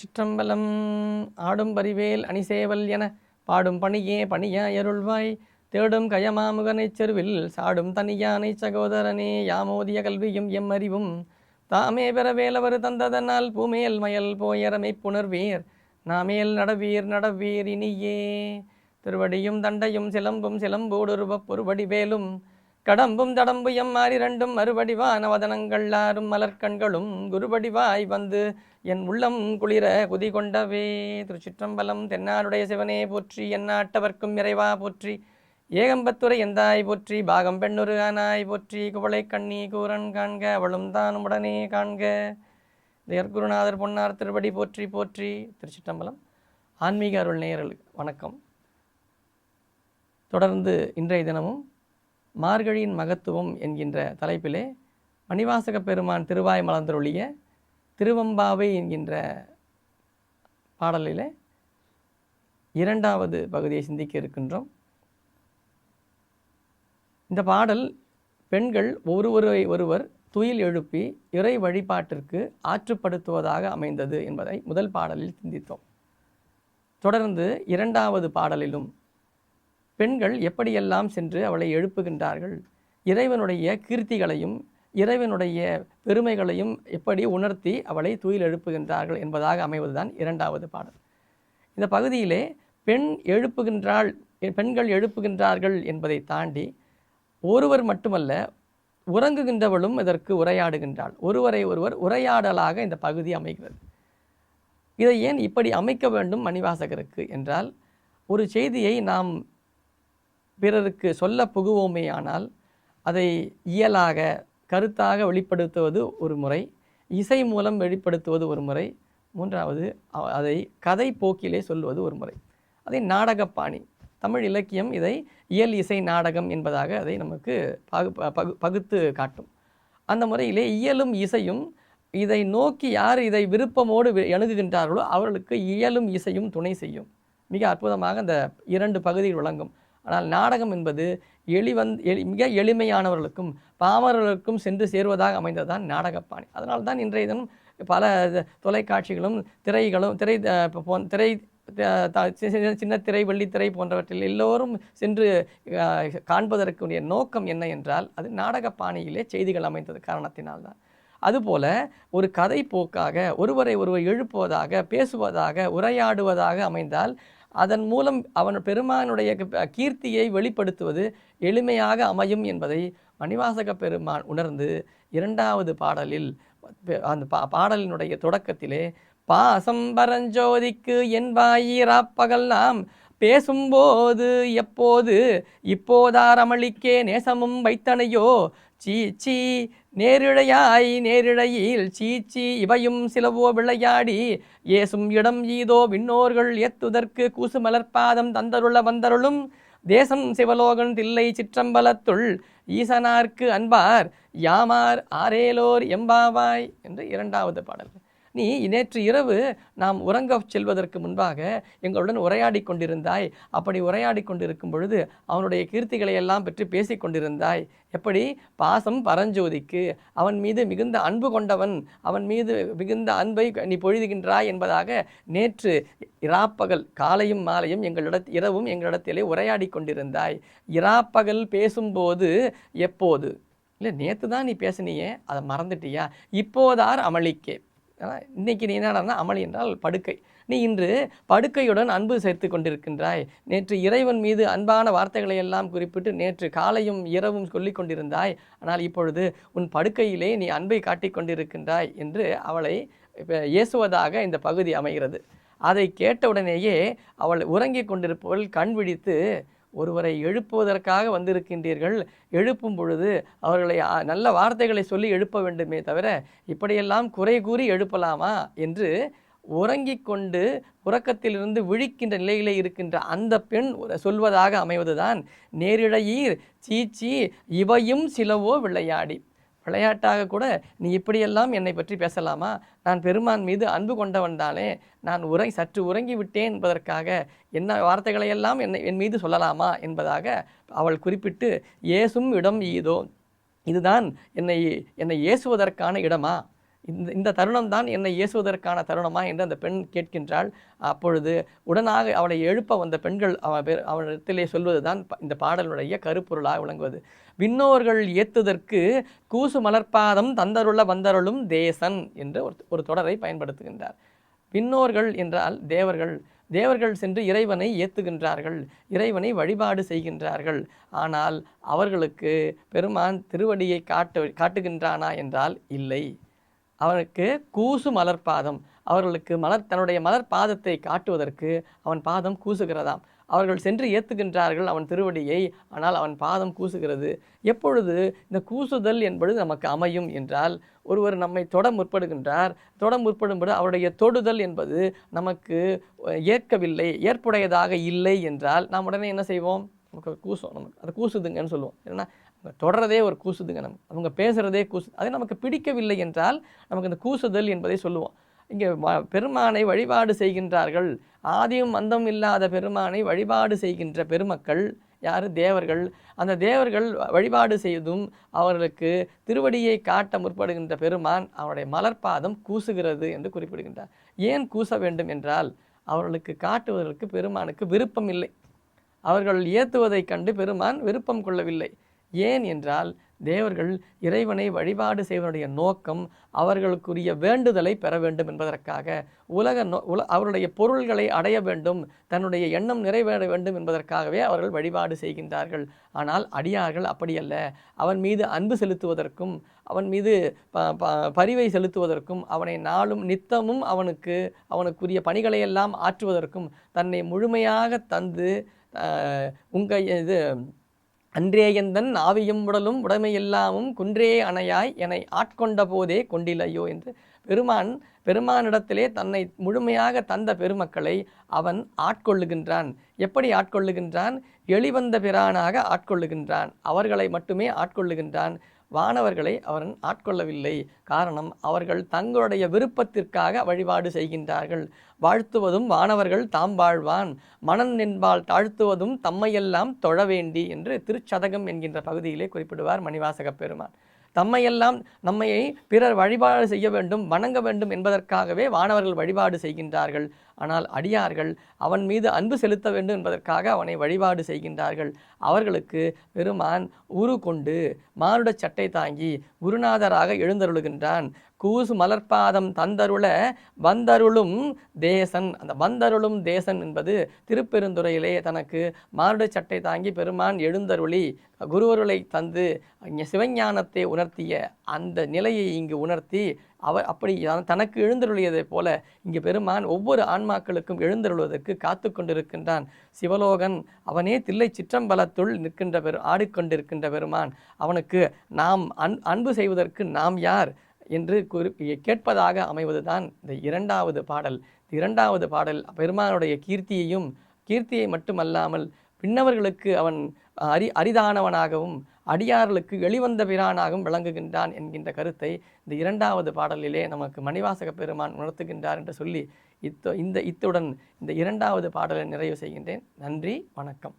திருச்சிற்றம்பலம். ஆடும் பரிவேல் அணிசேவல் என பாடும் பணியே பணியாயருள்வாய் தேடும் கயமாமுகனைச் செருவில் சாடும் தனியானை சகோதரனே யாமோதிய கல்வியும் எம் அறிவும் தாமே பெறவேலவர் தந்ததனால் பூமேல் மயல் போயரமை புணர்வீர் நாமேல் நடவீர் நடவீர் இனியே. திருவடியும் தண்டையும் சிலம்பும் சிலம்போடுருவப் பொறுபடி வேலும் கடம்பும் தடம்பு எம்மாறிரண்டும் மறுபடிவான வதனங்கள் ஆறும் மலர்கண்களும் குருபடிவாய் வந்து என் உள்ளம் குளிர குதி கொண்டவே. திருச்சிற்றம்பலம். தென்னாடுடைய சிவனே போற்றி, எந்நாட்டவர்க்கும் இறைவா போற்றி, ஏகம்பத்துரை எந்தாய் போற்றி, பாகம் பெண்ணுரு ஆனாய் போற்றி, குவளை கண்ணி கூரன் காண்க அவளும் தானும் உடனே காண்க. குருநாதர் பொன்னார் திருவடி போற்றி போற்றி. திருச்சிற்றம்பலம். ஆன்மீக அருள் நேயர்களுக்கு வணக்கம். தொடர்ந்து இன்றைய தினமும் மார்கழியின் மகத்துவம் என்கின்ற தலைப்பிலே மணிவாசக பெருமான் திருவாய் மலர்ந்தருளிய திருவம்பாவை என்கின்ற பாடலிலே இரண்டாவது பகுதியை சிந்திக்க இருக்கின்றோம். இந்த பாடல் பெண்கள் ஒருவரை ஒருவர் துயில் எழுப்பி இறை வழிபாட்டிற்கு ஆற்றுப்படுத்துவதாக அமைந்தது என்பதை முதல் பாடலில் சிந்தித்தோம். தொடர்ந்து இரண்டாவது பாடலிலும் பெண்கள் எப்படியெல்லாம் சென்று அவளை எழுப்புகின்றார்கள், இறைவனுடைய கீர்த்திகளையும் இறைவனுடைய பெருமைகளையும் எப்படி உணர்த்தி அவளை துயில் எழுப்புகின்றார்கள் என்பதாக அமைவதுதான் இரண்டாவது பாடல். இந்த பகுதியிலே பெண்கள் எழுப்புகின்றார்கள் என்பதை தாண்டி ஒருவர் மட்டுமல்ல, உறங்குகின்றவளும் இதற்கு உரையாடுகின்றாள். ஒருவரை ஒருவர் உரையாடலாக இந்த பகுதி அமைகிறது. இதை ஏன் இப்படி அமைக்க வேண்டும் மணிவாசகருக்கு என்றால், ஒரு செய்தியை நாம் பிறருக்கு சொல்ல புகுவோமேயானால் அதை இயலாக கருத்தாக வெளிப்படுத்துவது ஒரு முறை, இசை மூலம் வெளிப்படுத்துவது ஒரு முறை, மூன்றாவது அதை கதை போக்கிலே சொல்வது ஒரு முறை. அதை நாடகப்பாணி, தமிழ் இலக்கியம் இதை இயல் இசை நாடகம் என்பதாக அதை நமக்கு பகுத்து காட்டும். அந்த முறையிலே இயலும் இசையும் இதை நோக்கி யார் இதை விருப்பமோடு அணுகுகின்றார்களோ அவர்களுக்கு இயலும் இசையும் துணை செய்யும். மிக அற்புதமாக அந்த இரண்டு பகுதிகள் விளங்கும். ஆனால் நாடகம் என்பது மிக எளிமையானவர்களுக்கும் பாமரர்களுக்கும் சென்று சேருவதாக அமைந்ததுதான் நாடகப்பாணி. அதனால்தான் இன்றைய தினம் பல தொலைக்காட்சிகளும் திரை சின்ன திரை வெள்ளித்திரை போன்றவற்றில் எல்லோரும் சென்று காண்பதற்குரிய நோக்கம் என்ன என்றால், அது நாடகப்பாணியிலே செய்திகள் அமைந்தது காரணத்தினால்தான். அதுபோல ஒரு கதை போக்காக ஒருவரை ஒருவர் எழுப்புவதாக, பேசுவதாக, உரையாடுவதாக அமைந்தால் அதன் மூலம் அவன் பெருமானுடைய கீர்த்தியை வெளிப்படுத்துவது எளிமையாக அமையும் என்பதை மணிவாசக பெருமான் உணர்ந்து இரண்டாவது பாடலில் அந்த பாடலினுடைய தொடக்கத்திலே பாசம் பரஞ்சோதிக்கு என் வாயிராப்பகல் நாம் பேசும்போது எப்போது இப்போதார் அமளிக்கே நேசமும் வைத்தனையோ சீச்சி நேரிழையாய் நேரிழையில் சீச்சி இவையும் சிலவோ விளையாடி ஏசும் இடம் ஈதோ விண்ணோர்கள் ஏத்துதற்கு கூசுமலர்பாதம் தந்தருள வந்தருளும் தேசம் சிவலோகன் தில்லை சிற்றம்பலத்துள் ஈசனார்க்கு அன்பார் யாமார் ஆரேலோர் எம்பாவாய் என்று இரண்டாவது பாடல். நீ நேற்று இரவு நாம் உறங்க செல்வதற்கு முன்பாக எங்களுடன் உரையாடி கொண்டிருந்தாய். அப்படி உரையாடி கொண்டிருக்கும் பொழுது அவனுடைய கீர்த்திகளை எல்லாம் பற்றி பேசி கொண்டிருந்தாய். எப்படி பாசம் பரஞ்சோதிக்கு அவன் மீது மிகுந்த அன்பு கொண்டவன், அவன் மீது மிகுந்த அன்பை நீ பொழுதுகின்றாய் என்பதாக நேற்று இராப்பகல் காலையும் மாலையும் இரவும் எங்களிடத்திலே உரையாடி கொண்டிருந்தாய். இராப்பகல் பேசும்போது எப்போது இல்லை, நேற்று தான் நீ பேசினியே, அதை மறந்துட்டியா? இப்போதார் அமளிக்கே. இன்னைக்கு நீ என்னடா அமளி என்றால் படுக்கை. நீ இன்று படுக்கையுடன் அன்பு சேர்த்து கொண்டிருக்கின்றாய். நேற்று இறைவன் மீது அன்பான வார்த்தைகளை எல்லாம் குறிப்பிட்டு நேற்று காலையும் இரவும் சொல்லி கொண்டிருந்தாய். ஆனால் இப்பொழுது உன் படுக்கையிலே நீ அன்பை காட்டிக் கொண்டிருக்கின்றாய் என்று அவளை ஏசுவதாக இந்த பகுதி அமைகிறது. அதை கேட்டவுடனேயே அவள் உறங்கி கொண்டிருப்பவள் கண் விழித்து, ஒருவரை எழுப்புவதற்காக வந்திருக்கின்றீர்கள், எழுப்பும் பொழுது அவர்களை நல்ல வார்த்தைகளை சொல்லி எழுப்ப வேண்டுமே தவிர இப்படியெல்லாம் குறை கூறி எழுப்பலாமா என்று உறங்கிக் கொண்டு உறக்கத்திலிருந்து விழிக்கின்ற நிலையிலே இருக்கின்ற அந்த பெண் சொல்வதாக அமைவதுதான் நேரிழையீர் சீச்சி இவையும் சிலவோ விளையாடி. விளையாட்டாக கூட நீ இப்படியெல்லாம் என்னை பற்றி பேசலாமா? நான் பெருமான் மீது அன்பு கொண்டவன் தானே, நான் சற்று உறங்கி விட்டேன் என்பதற்காக என்ன வார்த்தைகளையெல்லாம் என் மீது சொல்லலாமா என்பதாக அவள் குறிப்பிட்டு, ஏசும் இடம் ஈதோ, இதுதான் என்னை ஏசுவதற்கான இடமா இந்த தருணம் தான் என்னை ஏசுவதற்கான தருணமா என்று அந்த பெண் கேட்கின்றாள். அப்பொழுது உடனாக அவளை எழுப்ப வந்த பெண்கள் அவனிடத்திலே சொல்வது தான் இந்த பாடலுடைய கருப்பொருளாக விளங்குவது. விண்ணோர்கள் ஏத்துதற்கு கூசு மலர்பாதம் தந்தருள வந்தருளும் தேசன் என்று ஒரு தொடரை பயன்படுத்துகின்றார். விண்ணோர்கள் என்றால் தேவர்கள். தேவர்கள் சென்று இறைவனை ஏத்துகின்றார்கள், இறைவனை வழிபாடு செய்கின்றார்கள். ஆனால் அவர்களுக்கு பெருமான் திருவடியை காட்டுகின்றானா என்றால் இல்லை. அவனுக்கு கூசு மலர்பாதம், அவர்களுக்கு தன்னுடைய மலர் பாதத்தை காட்டுவதற்கு அவன் பாதம் கூசுகிறதாம். அவர்கள் சென்று ஏத்துகின்றார்கள் அவன் திருவடியை, ஆனால் அவன் பாதம் கூசுகிறது. எப்பொழுது இந்த கூசுதல் என்பது நமக்கு அமையும் என்றால், ஒருவர் நம்மை தொட முற்படுகின்றார், தொட முற்படும்போது அவருடைய தொடுதல் என்பது நமக்கு ஏற்கவில்லை, ஏற்புடையதாக இல்லை என்றால் நாம் உடனே என்ன செய்வோம்? நமக்கு கூசும், நமக்கு அது கூசுதுங்கன்னு சொல்லுவோம். ஏன்னா தொடர்றதே ஒரு கூசுதுங்க, நமக்கு அவங்க பேசுகிறதே கூசு. அது நமக்கு பிடிக்கவில்லை என்றால் நமக்கு இந்த கூசுதல் என்பதை சொல்லுவோம். இங்கே பெருமானை வழிபாடு செய்கின்றார்கள், ஆதியும் அந்தம் இல்லாத பெருமானை வழிபாடு செய்கின்ற பெருமக்கள் யார்? தேவர்கள். அந்த தேவர்கள் வழிபாடு செய்தும் அவர்களுக்கு திருவடியை காட்ட முற்படுகின்ற பெருமான் அவருடைய மலர்பாதம் கூசுகிறது என்று குறிப்பிடுகின்றார். ஏன் கூச வேண்டும் என்றால், அவர்களுக்கு காட்டுவதற்கு பெருமானுக்கு விருப்பம் இல்லை. அவர்கள் ஏத்துவதைக் கண்டு பெருமான் விருப்பம் கொள்ளவில்லை. ஏன் என்றால், தேவர்கள் இறைவனை வழிபாடு செய்வதனுடைய நோக்கம் அவர்களுக்குரிய வேண்டுதலை பெற வேண்டும் என்பதற்காக, அவருடைய பொருள்களை அடைய வேண்டும், தன்னுடைய எண்ணம் நிறைவேற வேண்டும் என்பதற்காகவே அவர்கள் வழிபாடு செய்கின்றார்கள். ஆனால் அடியார்கள் அப்படியல்ல. அவன் மீது அன்பு செலுத்துவதற்கும், அவன் மீது பரிவை செலுத்துவதற்கும், அவனை நாளும் நித்தமும் அவனுக்குரிய பணிகளையெல்லாம் ஆற்றுவதற்கும் தன்னை முழுமையாக தந்து அன்றேயந்தன் ஆவியும் உடலும் உடைமையெல்லாமும் குன்றே அணையாய் என்னை ஆட்கொண்ட போதே கொண்டிலையோ என்று பெருமானிடத்திலே தன்னை முழுமையாக தந்த பெருமக்களை அவன் ஆட்கொள்ளுகின்றான். எப்படி ஆட்கொள்ளுகின்றான்? எளிவந்த பிரானாக ஆட்கொள்ளுகின்றான். அவர்களை மட்டுமே ஆட்கொள்ளுகின்றான். வானவர்களை அவன் ஆட்கொள்ளவில்லை. காரணம், அவர்கள் தங்களுடைய விருப்பத்திற்காக வழிபாடு செய்கின்றார்கள். வாழ்த்துவதும் வானவர்கள் தாம் வாழ்வான், மனன் என்பால் தாழ்த்துவதும் தம்மையெல்லாம் தொழ வேண்டி என்று திருச்சதகம் என்கின்ற பகுதியிலே குறிப்பிடுவார் மணிவாசக பெருமான். தம்மையெல்லாம் நம்மையை பிறர் வழிபாடு செய்ய வேண்டும், வணங்க வேண்டும் என்பதற்காகவே வானவர்கள் வழிபாடு செய்கின்றார்கள். ஆனால் அடியார்கள் அவன் மீது அன்பு செலுத்த வேண்டும் என்பதற்காக அவனை வழிபாடு செய்கின்றார்கள். அவர்களுக்கு பெருமான் உரு கொண்டு மானுட சட்டை தாங்கி குருநாதராக எழுந்தருளுகின்றான். கூசு மலர்பாதம் தந்தருள வந்தருளும் தேசன். அந்த வந்தருளும் தேசன் என்பது திருப்பெருந்துறையிலே தனக்கு மானுட சட்டை தாங்கி பெருமான் எழுந்தருளி குருவருளை தந்து சிவஞானத்தை உணர்த்திய அந்த நிலையை இங்கு உணர்த்தி அவர் அப்படி தனக்கு எழுந்தருளியதை போல இங்கு பெருமான் ஒவ்வொரு ஆன்மாக்களுக்கும் எழுந்தருள்வதற்கு காத்து கொண்டிருக்கின்றான். சிவலோகன் அவனே தில்லை சிற்றம்பலத்துள் நிற்கின்ற ஆடிக்கொண்டிருக்கின்ற பெருமான். அவனுக்கு நாம் அன்பு செய்வதற்கு நாம் யார் என்று கேட்பதாக அமைவதுதான் இந்த இரண்டாவது பாடல். இரண்டாவது பாடல் பெருமானுடைய கீர்த்தியை மட்டுமல்லாமல் பின்னவர்களுக்கு அவன் அரிதானவனாகவும் அடியார்களுக்கு வெளிவந்த பிரானாகவும் விளங்குகின்றான் என்கின்ற கருத்தை இந்த இரண்டாவது பாடலிலே நமக்கு மணிவாசக பெருமான் உணர்த்துகின்றார் என்று சொல்லி இத்துடன் இந்த இரண்டாவது பாடலை நிறைவு செய்கின்றேன். நன்றி, வணக்கம்.